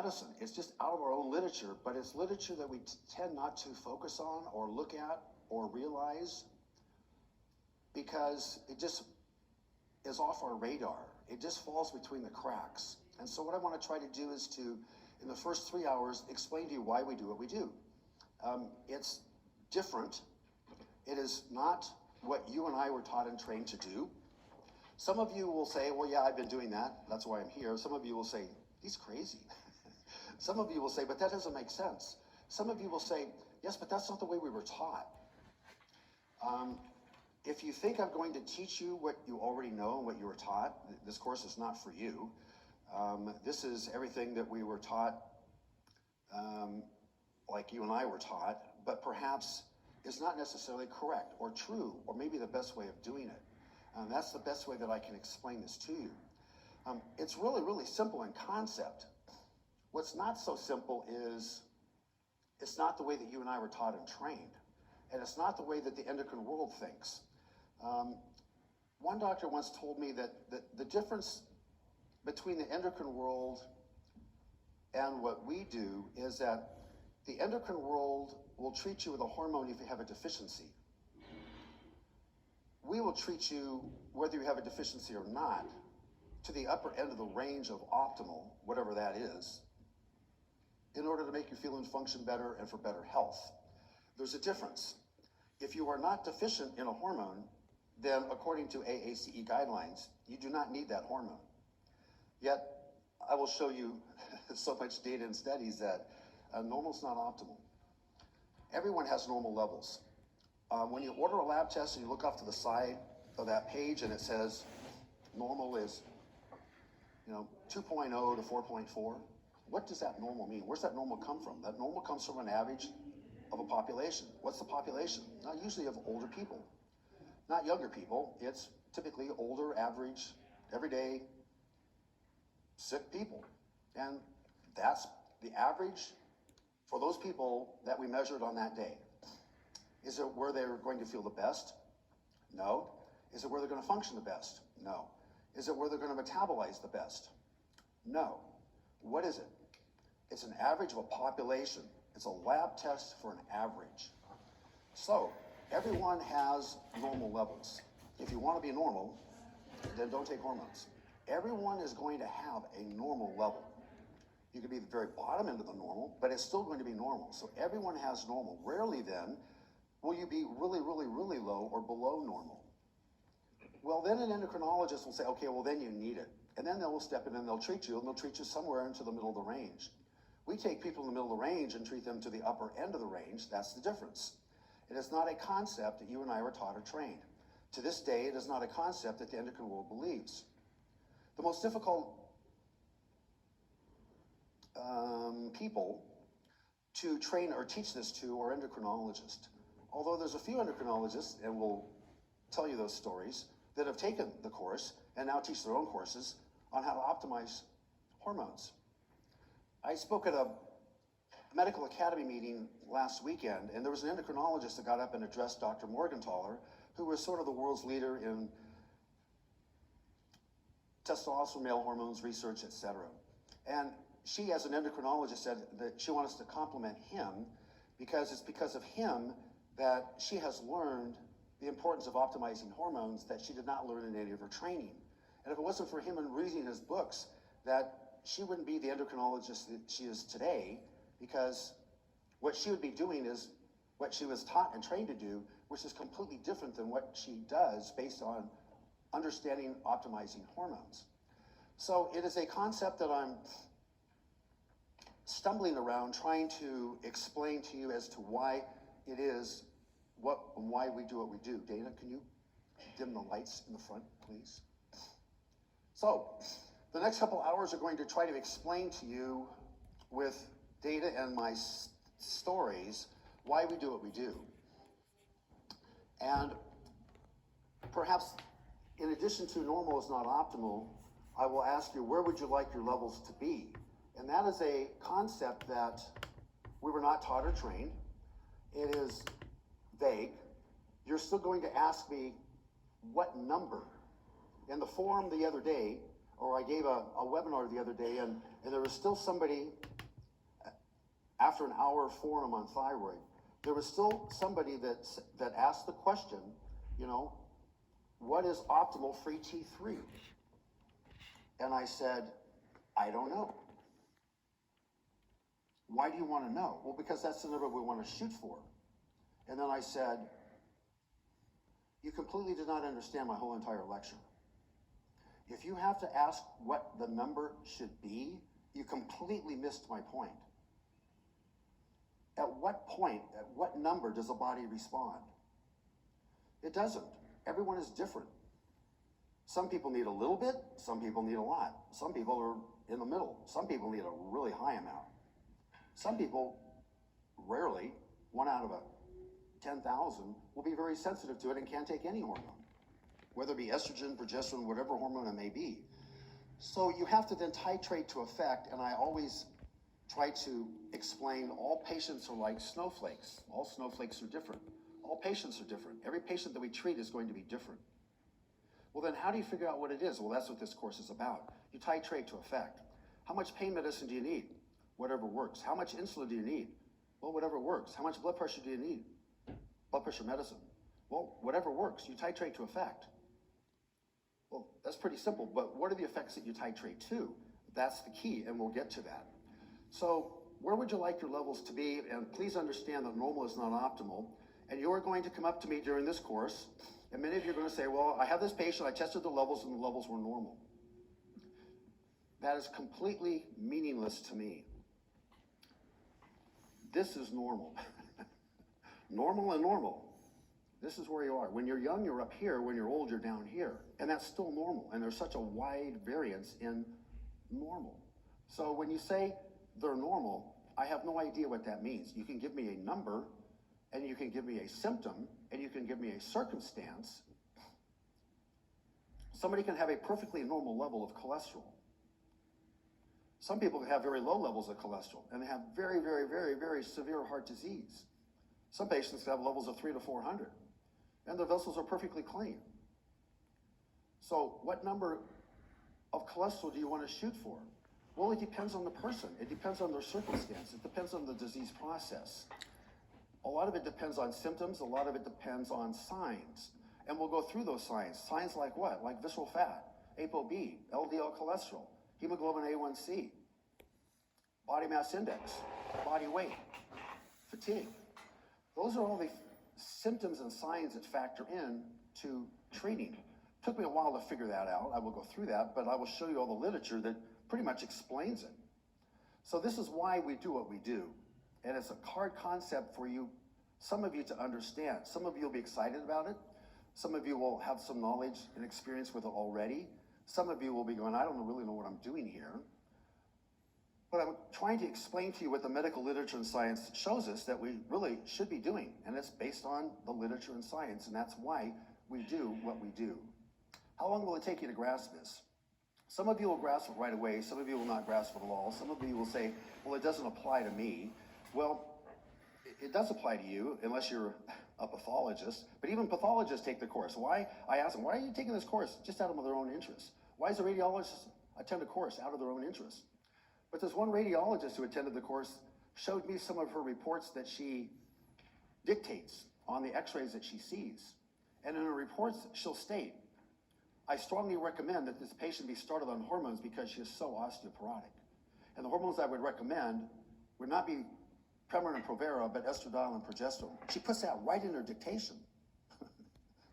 medicine. It's just out of our own literature, but it's literature that we tend not to focus on or look at or realize because it just is off our radar. It just falls between the cracks. And so what I want to try to do is to, in the first 3 hours, explain to you why we do what we do. It's different. It is not what you and I were taught and trained to do. Some of you will say, well, yeah, I've been doing that. That's why I'm here. Some of you will say, he's crazy. Some of you will say, but that doesn't make sense. Some of you will say, yes, but that's not the way we were taught. If you think I'm going to teach you what you already know and what you were taught, this course is not for you. This is everything that we were taught, like you and I were taught, but perhaps is not necessarily correct or true, or maybe the best way of doing it. That's the best way that I can explain this to you. It's really, really simple in concept. What's not so simple is it's not the way that you and I were taught and trained. And it's not the way that the endocrine world thinks. One doctor once told me that the difference between the endocrine world and what we do is that the endocrine world will treat you with a hormone if you have a deficiency. We will treat you, whether you have a deficiency or not, to the upper end of the range of optimal, whatever that is, in order to make you feel and function better and for better health. There's a difference. If you are not deficient in a hormone, then according to AACE guidelines, you do not need that hormone. Yet, I will show you so much data and studies that normal is not optimal. Everyone has normal levels. When you order a lab test and you look off to the side of that page and it says normal is 2.0 to 4.4, what does that normal mean? Where's that normal come from? That normal comes from an average of a population. What's the population? Not usually of older people, not younger people. It's typically older, average, everyday, sick people. And that's the average for those people that we measured on that day. Is it where they're going to feel the best? No. Is it where they're going to function the best? No. Is it where they're going to metabolize the best? No. What is it? It's an average of a population. It's a lab test for an average. So, everyone has normal levels. If you want to be normal, then don't take hormones. Everyone is going to have a normal level. You could be the very bottom end of the normal, but it's still going to be normal. So everyone has normal. Rarely then will you be really, really, really low or below normal. Well, then an endocrinologist will say, okay, well then you need it. And then they will step in and they'll treat you, and they'll treat you somewhere into the middle of the range. We take people in the middle of the range and treat them to the upper end of the range. That's the difference. It is not a concept that you and I were taught or trained. To this day, it is not a concept that the endocrine world believes. The most difficult people to train or teach this to are endocrinologists. Although there's a few endocrinologists, and we'll tell you those stories, that have taken the course and now teach their own courses on how to optimize hormones. I spoke at a medical academy meeting last weekend, and there was an endocrinologist that got up and addressed Dr. Morgentaler, who was sort of the world's leader in testosterone, male hormones, research, etc. And she, as an endocrinologist, said that she wants to compliment him because it's because of him that she has learned the importance of optimizing hormones that she did not learn in any of her training. And if it wasn't for him and reading his books, that she wouldn't be the endocrinologist that she is today, because what she would be doing is what she was taught and trained to do, which is completely different than what she does based on understanding optimizing hormones. So it is a concept that I'm stumbling around trying to explain to you as to why it is why we do what we do. Dana, can you dim the lights in the front, please? So, the next couple hours are going to try to explain to you with data and my stories why we do what we do. And perhaps in addition to normal is not optimal, I will ask you, where would you like your levels to be? And that is a concept that we were not taught or trained. It is vague. You're still going to ask me what number. In the forum the other day, or I gave a webinar the other day, and there was still somebody after an hour of forum on thyroid, there was still somebody that asked the question, you know, what is optimal free T3? And I said, I don't know. Why do you want to know? Well, because that's the number we want to shoot for. And then I said, you completely did not understand my whole entire lecture. If you have to ask what the number should be, you completely missed my point. At what point, at what number does the body respond? It doesn't. Everyone is different. Some people need a little bit, some people need a lot. Some people are in the middle. Some people need a really high amount. Some people, rarely, 1 out of 10,000, will be very sensitive to it and can't take any hormone, whether it be estrogen, progesterone, whatever hormone it may be. So you have to then titrate to effect, and I always try to explain all patients are like snowflakes. All snowflakes are different. All patients are different. Every patient that we treat is going to be different. Well, then how do you figure out what it is? Well, that's what this course is about. You titrate to effect. How much pain medicine do you need? Whatever works. How much insulin do you need? Well, whatever works. How much blood pressure do you need? Blood pressure medicine. Well, whatever works. You titrate to effect. Well, that's pretty simple, but what are the effects that you titrate to? That's the key, and we'll get to that. So where would you like your levels to be? And please understand that normal is not optimal. And you're going to come up to me during this course, and many of you are going to say, well, I have this patient, I tested the levels, and the levels were normal. That is completely meaningless to me. This is normal. Normal and normal. This is where you are. When you're young, you're up here. When you're old, you're down here. And that's still normal. And there's such a wide variance in normal. So when you say they're normal, I have no idea what that means. You can give me a number, and you can give me a symptom, and you can give me a circumstance. Somebody can have a perfectly normal level of cholesterol. Some people can have very low levels of cholesterol, and they have very, very, very, very severe heart disease. Some patients have levels of 300 to 400, and their vessels are perfectly clean. So what number of cholesterol do you want to shoot for? Well, it depends on the person. It depends on their circumstance. It depends on the disease process. A lot of it depends on symptoms. A lot of it depends on signs. And we'll go through those signs. Signs like what? Like visceral fat, ApoB, LDL cholesterol, hemoglobin A1C, body mass index, body weight, fatigue. Those are all the symptoms and signs that factor in to treating. It took me a while to figure that out. I will go through that, but I will show you all the literature that pretty much explains it. So this is why we do what we do. And it's a hard concept for you, some of you to understand. Some of you will be excited about it. Some of you will have some knowledge and experience with it already. Some of you will be going, I don't really know what I'm doing here. But I'm trying to explain to you what the medical literature and science shows us that we really should be doing. And it's based on the literature and science, and that's why we do what we do. How long will it take you to grasp this? Some of you will grasp it right away. Some of you will not grasp it at all. Some of you will say, well, it doesn't apply to me. Well, it does apply to you unless you're a pathologist. But even pathologists take the course. Why? I ask them, why are you taking this course? Just out of their own interest. Why does a radiologist attend a course out of their own interest? But this one radiologist who attended the course showed me some of her reports that she dictates on the x-rays that she sees. And in her reports, she'll state, I strongly recommend that this patient be started on hormones because she is so osteoporotic. And the hormones I would recommend would not be Premarin and Provera, but estradiol and progesterone. She puts that right in her dictation.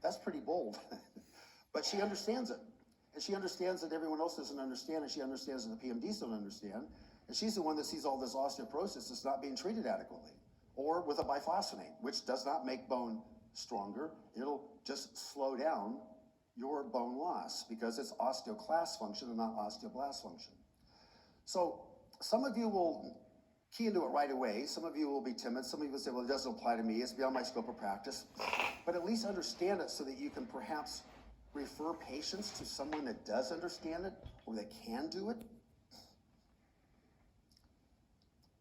That's pretty bold. But she understands it. And she understands that everyone else doesn't understand, and she understands that the PMDs don't understand. And she's the one that sees all this osteoporosis that's not being treated adequately. Or with a biphosphonate, which does not make bone stronger. It'll just slow down your bone loss because it's osteoclast function and not osteoblast function. So some of you will key into it right away. Some of you will be timid. Some of you will say, well, it doesn't apply to me. It's beyond my scope of practice. But at least understand it so that you can perhaps refer patients to someone that does understand it or that can do it.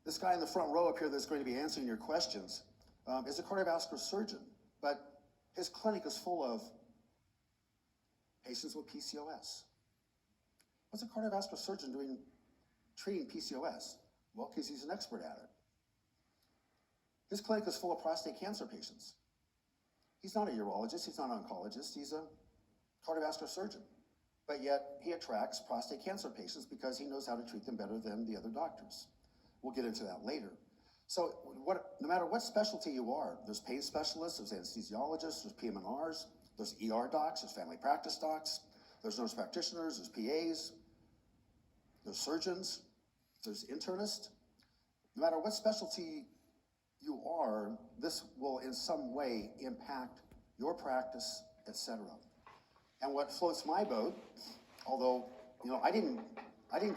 This guy in the front row up here that's going to be answering your questions is a cardiovascular surgeon, but his clinic is full of patients with PCOS. What's a cardiovascular surgeon doing treating PCOS? Well, because he's an expert at it. His clinic is full of prostate cancer patients. He's not a urologist, he's not an oncologist, he's a cardiovascular surgeon. But yet he attracts prostate cancer patients because he knows how to treat them better than the other doctors. We'll get into that later. So no matter what specialty you are, there's pain specialists, there's anesthesiologists, there's PM&Rs, there's ER docs, there's family practice docs, there's nurse practitioners, there's PAs, there's surgeons, there's internists. No matter what specialty you are, this will in some way impact your practice, etc. And what floats my boat, although I didn't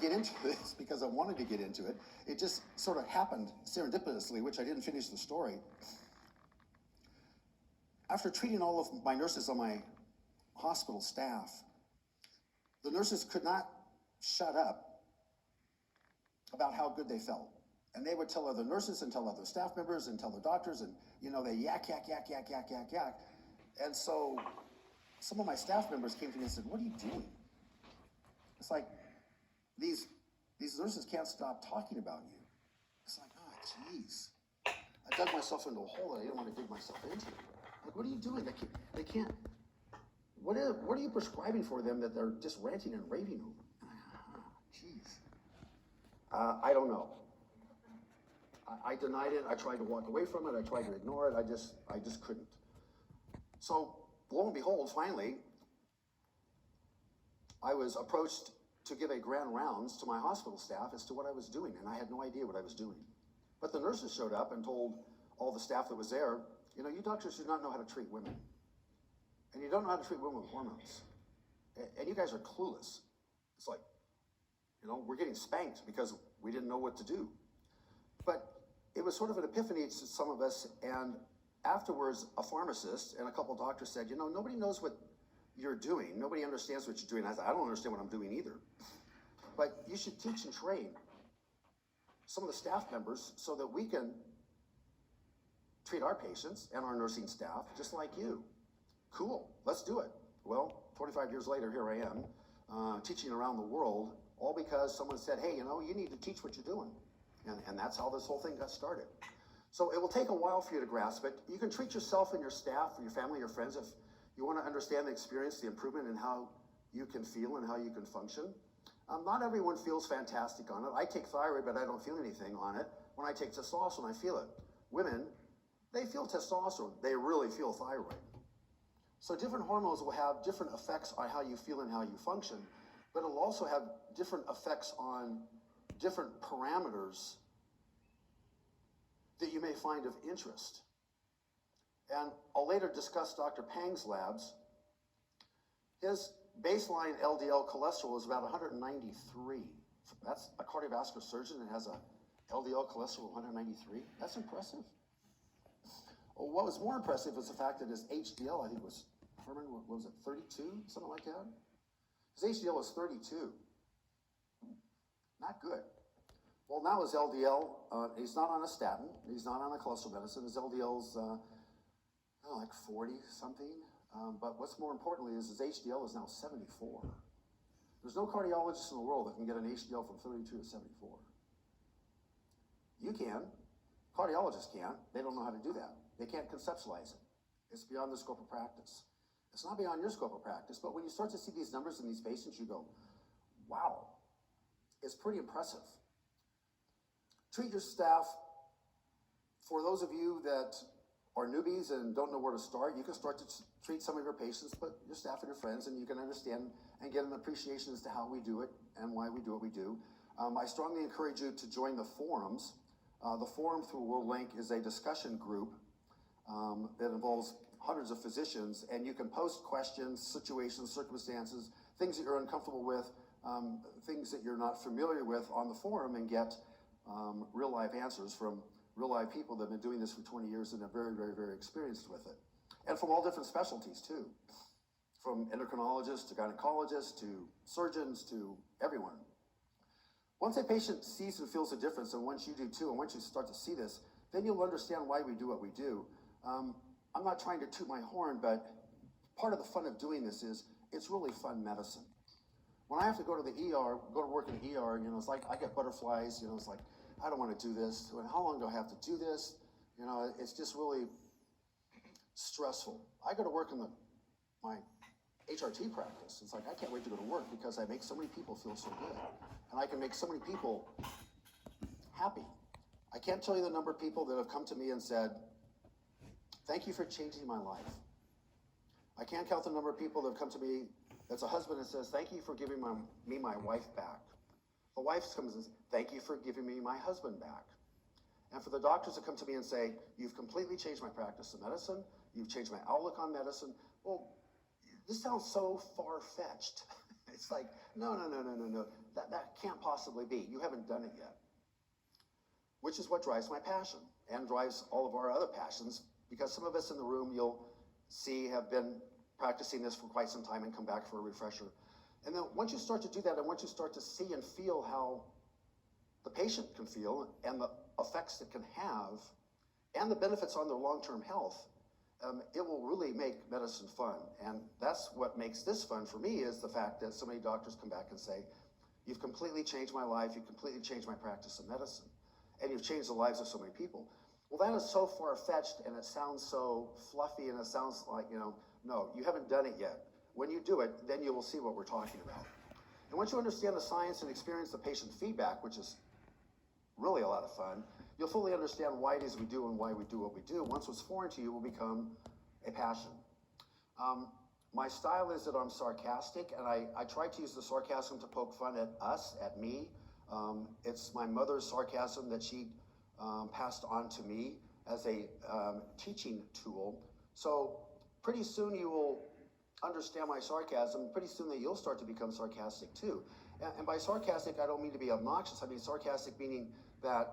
get into this because I wanted to get into it. It just sort of happened serendipitously, which I didn't finish the story. After treating all of my nurses on my hospital staff, the nurses could not shut up about how good they felt. And they would tell other nurses and tell other staff members and tell the doctors, and they yak. And so some of my staff members came to me and said, "What are you doing?" It's like, these nurses can't stop talking about you. It's like, oh, geez. I dug myself into a hole that I didn't want to dig myself into. Like, what are you doing? They can't. What are you prescribing for them that they're just ranting and raving over? Geez. I don't know. I denied it. I tried to walk away from it. I tried to ignore it. I just couldn't. So, lo and behold, finally, I was approached to give a grand rounds to my hospital staff as to what I was doing, and I had no idea what I was doing. But the nurses showed up and told all the staff that was there, you doctors do not know how to treat women. And you don't know how to treat women with hormones. And you guys are clueless. It's like, we're getting spanked because we didn't know what to do. But it was sort of an epiphany to some of us, and afterwards, a pharmacist and a couple doctors said, nobody knows what you're doing. Nobody understands what you're doing. I said, I don't understand what I'm doing either. But you should teach and train some of the staff members so that we can treat our patients and our nursing staff just like you. Cool, let's do it. Well, 25 years later, here I am, teaching around the world, all because someone said, hey, you need to teach what you're doing. And that's how this whole thing got started. So it will take a while for you to grasp it. You can treat yourself and your staff, or your family, your friends, if you want to understand the experience, the improvement in how you can feel and how you can function. Not everyone feels fantastic on it. I take thyroid, but I don't feel anything on it. When I take testosterone, I feel it. Women, they feel testosterone. They really feel thyroid. So different hormones will have different effects on how you feel and how you function, but it'll also have different effects on different parameters that you may find of interest. And I'll later discuss Dr. Pang's labs. His baseline LDL cholesterol is about 193. That's a cardiovascular surgeon that has a LDL cholesterol of 193. That's impressive. Well, what was more impressive was the fact that his HDL, I think was, Herman, what was it, 32? Something like that? His HDL was 32. Not good. Well, now his LDL, he's not on a statin, he's not on a cholesterol medicine. His LDL's like 40 something. But what's more importantly is his HDL is now 74. There's no cardiologist in the world that can get an HDL from 32 to 74. You can. Cardiologists can't. They don't know how to do that. They can't conceptualize it. It's beyond the scope of practice. It's not beyond your scope of practice, but when you start to see these numbers in these patients, you go, wow, it's pretty impressive. Treat your staff. For those of you that are newbies and don't know where to start, you can start to treat some of your patients, but your staff and your friends, and you can understand and get an appreciation as to how we do it and why we do what we do. I strongly encourage you to join the forums. The forum through WorldLink is a discussion group that involves hundreds of physicians, and you can post questions, situations, circumstances, things that you're uncomfortable with, things that you're not familiar with on the forum, and get real life answers from real live people that have been doing this for 20 years and are very, very, very experienced with it. And from all different specialties too. From endocrinologists to gynecologists to surgeons to everyone. Once a patient sees and feels a difference, and once you do too, and once you start to see this, then you'll understand why we do what we do. I'm not trying to toot my horn, but part of the fun of doing this is it's really fun medicine. When I have to go to the ER, go to work in the ER, it's like I get butterflies, it's like, I don't want to do this. How long do I have to do this? You know, it's just really stressful. I go to work in my HRT practice. It's like, I can't wait to go to work because I make so many people feel so good. And I can make so many people happy. I can't tell you the number of people that have come to me and said, thank you for changing my life. I can't count the number of people that have come to me that's a husband and says, thank you for giving me my wife back. The wife comes and says, thank you for giving me my husband back. And for the doctors that come to me and say, you've completely changed my practice of medicine, you've changed my outlook on medicine. Well, this sounds so far-fetched. It's like, no. That can't possibly be. You haven't done it yet. Which is what drives my passion and drives all of our other passions, because some of us in the room, you'll see, have been practicing this for quite some time and come back for a refresher. And then once you start to do that, and once you start to see and feel how the patient can feel and the effects it can have and the benefits on their long-term health, it will really make medicine fun. And that's what makes this fun for me, is the fact that so many doctors come back and say, you've completely changed my life, you've completely changed my practice of medicine, and you've changed the lives of so many people. Well, that is so far-fetched, and it sounds so fluffy, and it sounds like, no, you haven't done it yet. When you do it, then you will see what we're talking about. And once you understand the science and experience the patient feedback, which is really a lot of fun, you'll fully understand why it is we do and why we do what we do. Once what's foreign to you will become a passion. My style is that I'm sarcastic, and I try to use the sarcasm to poke fun at us, at me. It's my mother's sarcasm that she passed on to me as a teaching tool. So pretty soon you will understand my sarcasm. Pretty soon that you'll start to become sarcastic too. And by sarcastic, I don't mean to be obnoxious. I mean sarcastic meaning that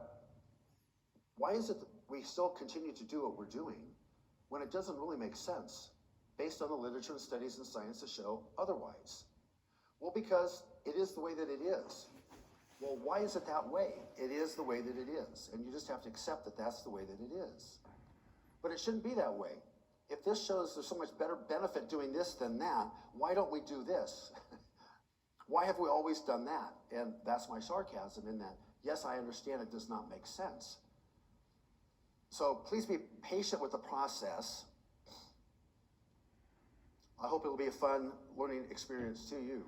why is it that we still continue to do what we're doing when it doesn't really make sense based on the literature and studies and science to show otherwise? Well, because it is the way that it is. Well, why is it that way? It is the way that it is, and you just have to accept that that's the way that it is. But it shouldn't be that way. If this shows there's so much better benefit doing this than that, why don't we do this? Why have we always done that? And that's my sarcasm in that, yes, I understand it does not make sense. So please be patient with the process. I hope it'll be a fun learning experience to you.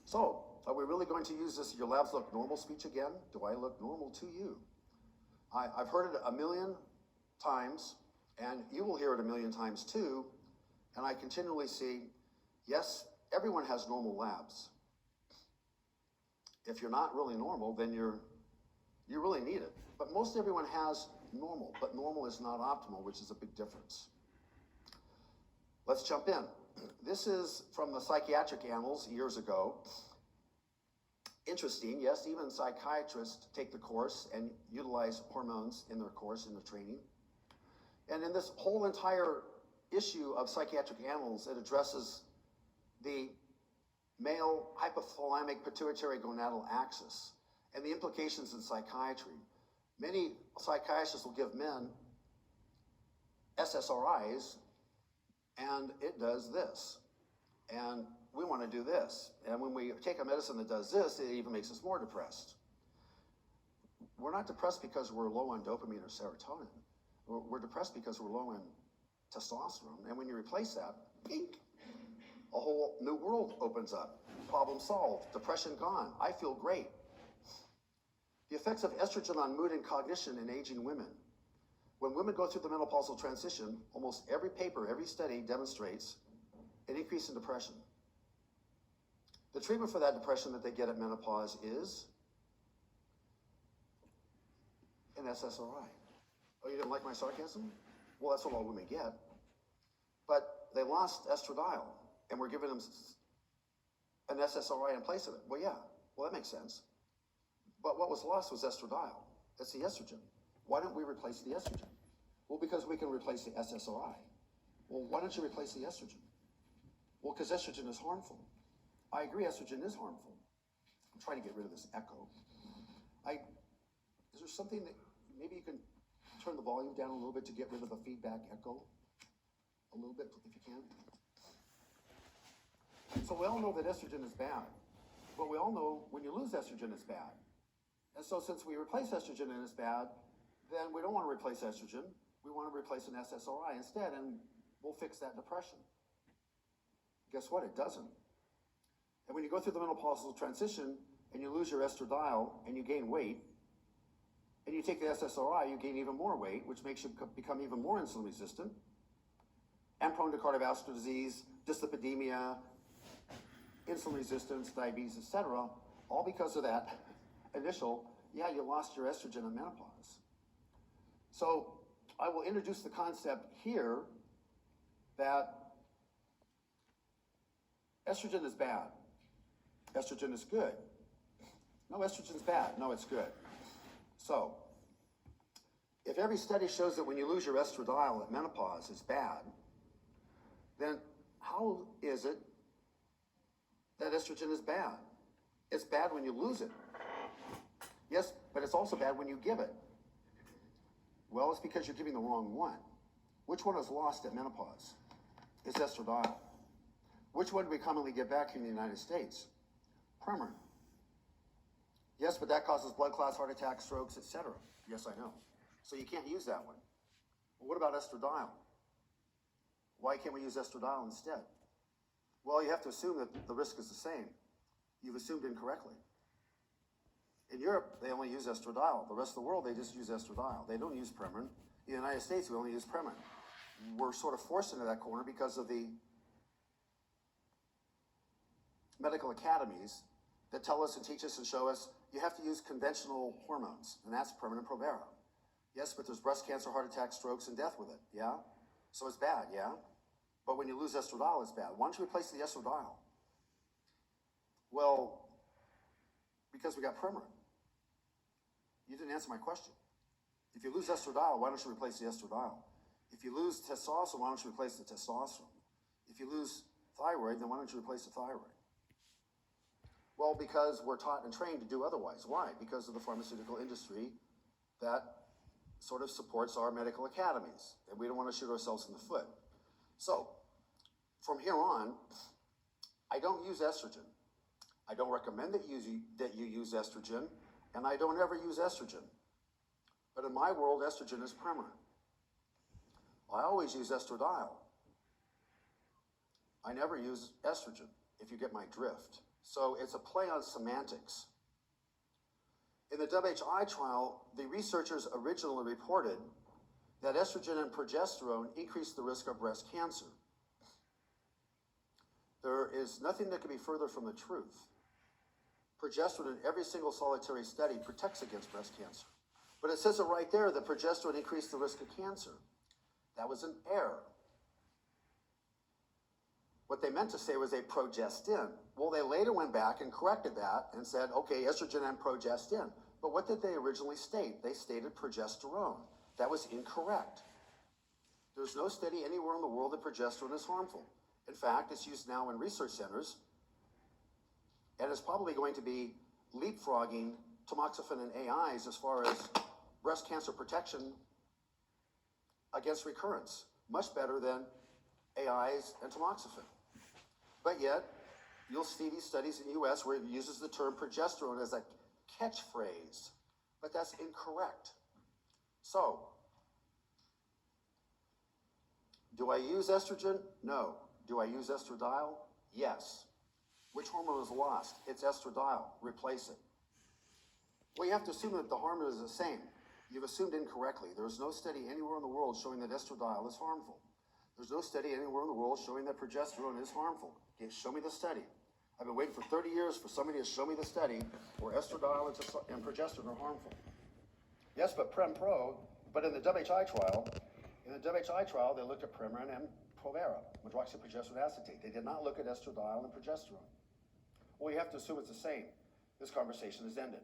So, are we really going to use this, your labs look normal speech again? Do I look normal to you? I've heard it a million times, and you will hear it a million times too, and I continually see, yes, everyone has normal labs. If you're not really normal, then you really need it. But most everyone has normal, but normal is not optimal, which is a big difference. Let's jump in. This is from the psychiatric annals years ago. Interesting, yes, even psychiatrists take the course and utilize hormones in their course, in their training. And in this whole entire issue of psychiatric annals, it addresses the male hypothalamic pituitary gonadal axis and the implications in psychiatry. Many psychiatrists will give men SSRIs, and it does this. And we want to do this. And when we take a medicine that does this, it even makes us more depressed. We're not depressed because we're low on dopamine or serotonin. We're depressed because we're low in testosterone. And when you replace that, pink, a whole new world opens up. Problem solved. Depression gone. I feel great. The effects of estrogen on mood and cognition in aging women. When women go through the menopausal transition, almost every paper, every study demonstrates an increase in depression. The treatment for that depression that they get at menopause is an SSRI. Oh, you didn't like my sarcasm? Well, that's what all women get. But they lost estradiol, and we're giving them an SSRI in place of it. Well, yeah, well, that makes sense. But what was lost was estradiol. That's the estrogen. Why don't we replace the estrogen? Well, because we can replace the SSRI. Well, why don't you replace the estrogen? Well, because estrogen is harmful. I agree, estrogen is harmful. I'm trying to get rid of this echo. Is there something that maybe you can turn the volume down a little bit to get rid of the feedback echo? A little bit, if you can. So we all know that estrogen is bad. But we all know when you lose estrogen, it's bad. And so since we replace estrogen and it's bad, then we don't want to replace estrogen. We want to replace an SSRI instead, and we'll fix that depression. Guess what? It doesn't. And when you go through the menopausal transition and you lose your estradiol and you gain weight, and you take the SSRI, you gain even more weight, which makes you become even more insulin resistant and prone to cardiovascular disease, dyslipidemia, insulin resistance, diabetes, etc., all because of that initial, you lost your estrogen in menopause. So I will introduce the concept here that estrogen is bad. Estrogen is good. No, estrogen's bad. No, it's good. So, if every study shows that when you lose your estradiol at menopause is bad, then how is it that estrogen is bad? It's bad when you lose it. Yes, but it's also bad when you give it. Well, it's because you're giving the wrong one. Which one is lost at menopause? It's estradiol. Which one do we commonly get back here in the United States? Premarin. Yes, but that causes blood clots, heart attacks, strokes, etc. Yes, I know. So you can't use that one. Well, what about estradiol? Why can't we use estradiol instead? Well, you have to assume that the risk is the same. You've assumed incorrectly. In Europe, they only use estradiol. The rest of the world, they just use estradiol. They don't use Premarin. In the United States, we only use Premarin. We're sort of forced into that corner because of the medical academies that tell us and teach us and show us you have to use conventional hormones, and that's Premarin and Provera. Yes, but there's breast cancer, heart attacks, strokes, and death with it, yeah? So it's bad, yeah? But when you lose estradiol, it's bad. Why don't you replace the estradiol? Well, because we got Premarin. You didn't answer my question. If you lose estradiol, why don't you replace the estradiol? If you lose testosterone, why don't you replace the testosterone? If you lose thyroid, then why don't you replace the thyroid? Well, because we're taught and trained to do otherwise. Why? Because of the pharmaceutical industry that sort of supports our medical academies, and we don't want to shoot ourselves in the foot. So, from here on, I don't use estrogen. I don't recommend that you use estrogen, and I don't ever use estrogen. But in my world, estrogen is Premarin. I always use estradiol. I never use estrogen, if you get my drift. So it's a play on semantics. In the WHI trial, the researchers originally reported that estrogen and progesterone increased the risk of breast cancer. There is nothing that could be further from the truth. Progesterone in every single solitary study protects against breast cancer. But it says it right there that progesterone increased the risk of cancer. That was an error. What they meant to say was a progestin. Well, they later went back and corrected that and said, okay, estrogen and progestin. But what did they originally state? They stated progesterone. That was incorrect. There's no study anywhere in the world that progesterone is harmful. In fact, it's used now in research centers, and it's probably going to be leapfrogging tamoxifen and AIs as far as breast cancer protection against recurrence. Much better than AIs and tamoxifen. But yet, you'll see these studies in the US where it uses the term progesterone as a catchphrase, but that's incorrect. So, do I use estrogen? No. Do I use estradiol? Yes. Which hormone is lost? It's estradiol. Replace it. Well, you have to assume that the hormone is the same. You've assumed incorrectly. There's no study anywhere in the world showing that estradiol is harmful. There's no study anywhere in the world showing that progesterone is harmful. Okay, show me the study. I've been waiting for 30 years for somebody to show me the study where estradiol and progesterone are harmful. Yes, but but in the WHI trial, they looked at Premarin and Provera, medroxyprogesterone acetate. They did not look at estradiol and progesterone. Well, you have to assume it's the same. This conversation is ended.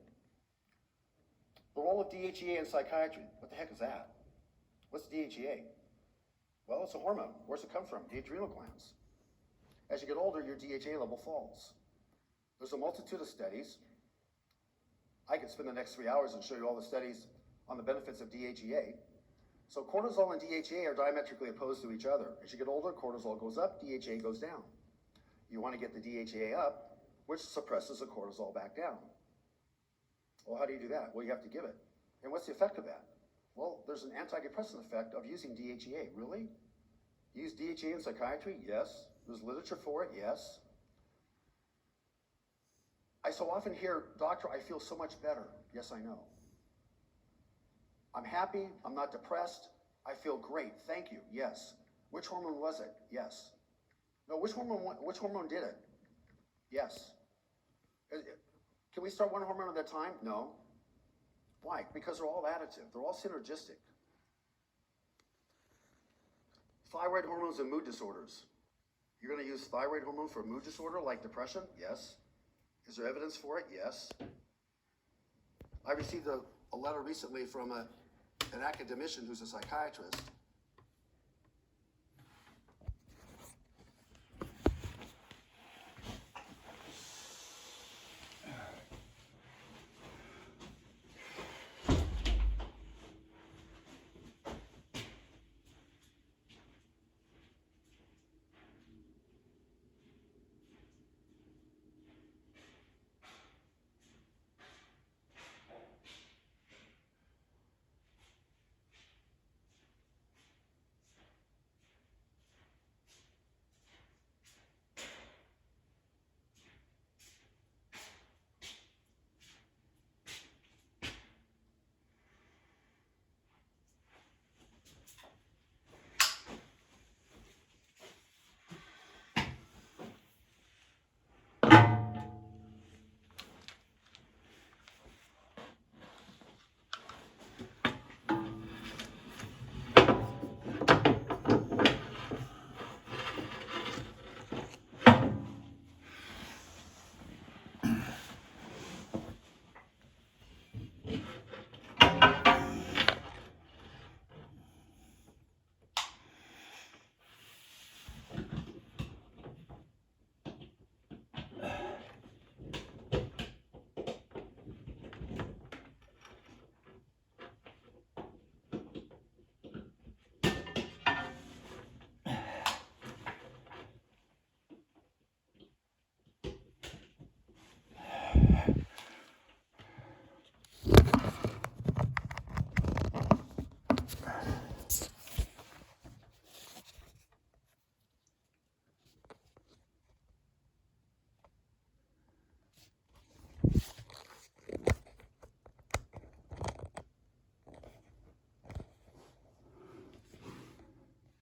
The role of DHEA in psychiatry. What the heck is that? What's DHEA? Well, it's a hormone. Where's it come from? The adrenal glands. As you get older, your DHEA level falls. There's a multitude of studies. I could spend the next 3 hours and show you all the studies on the benefits of DHEA. So cortisol and DHEA are diametrically opposed to each other. As you get older, cortisol goes up, DHEA goes down. You want to get the DHEA up, which suppresses the cortisol back down. Well, how do you do that? Well, you have to give it. And what's the effect of that? Well, there's an antidepressant effect of using DHEA. Really? You use DHEA in psychiatry? Yes. There's literature for it? Yes. I so often hear, doctor, I feel so much better. Yes, I know. I'm happy. I'm not depressed. I feel great. Thank you. Yes. Which hormone was it? Yes. No, which hormone did it? Yes. Can we start one hormone at a time? No. Why? Because they're all additive. They're all synergistic. Thyroid hormones and mood disorders. You're going to use thyroid hormone for a mood disorder like depression? Yes. Is there evidence for it? Yes. I received a letter recently from an academician who's a psychiatrist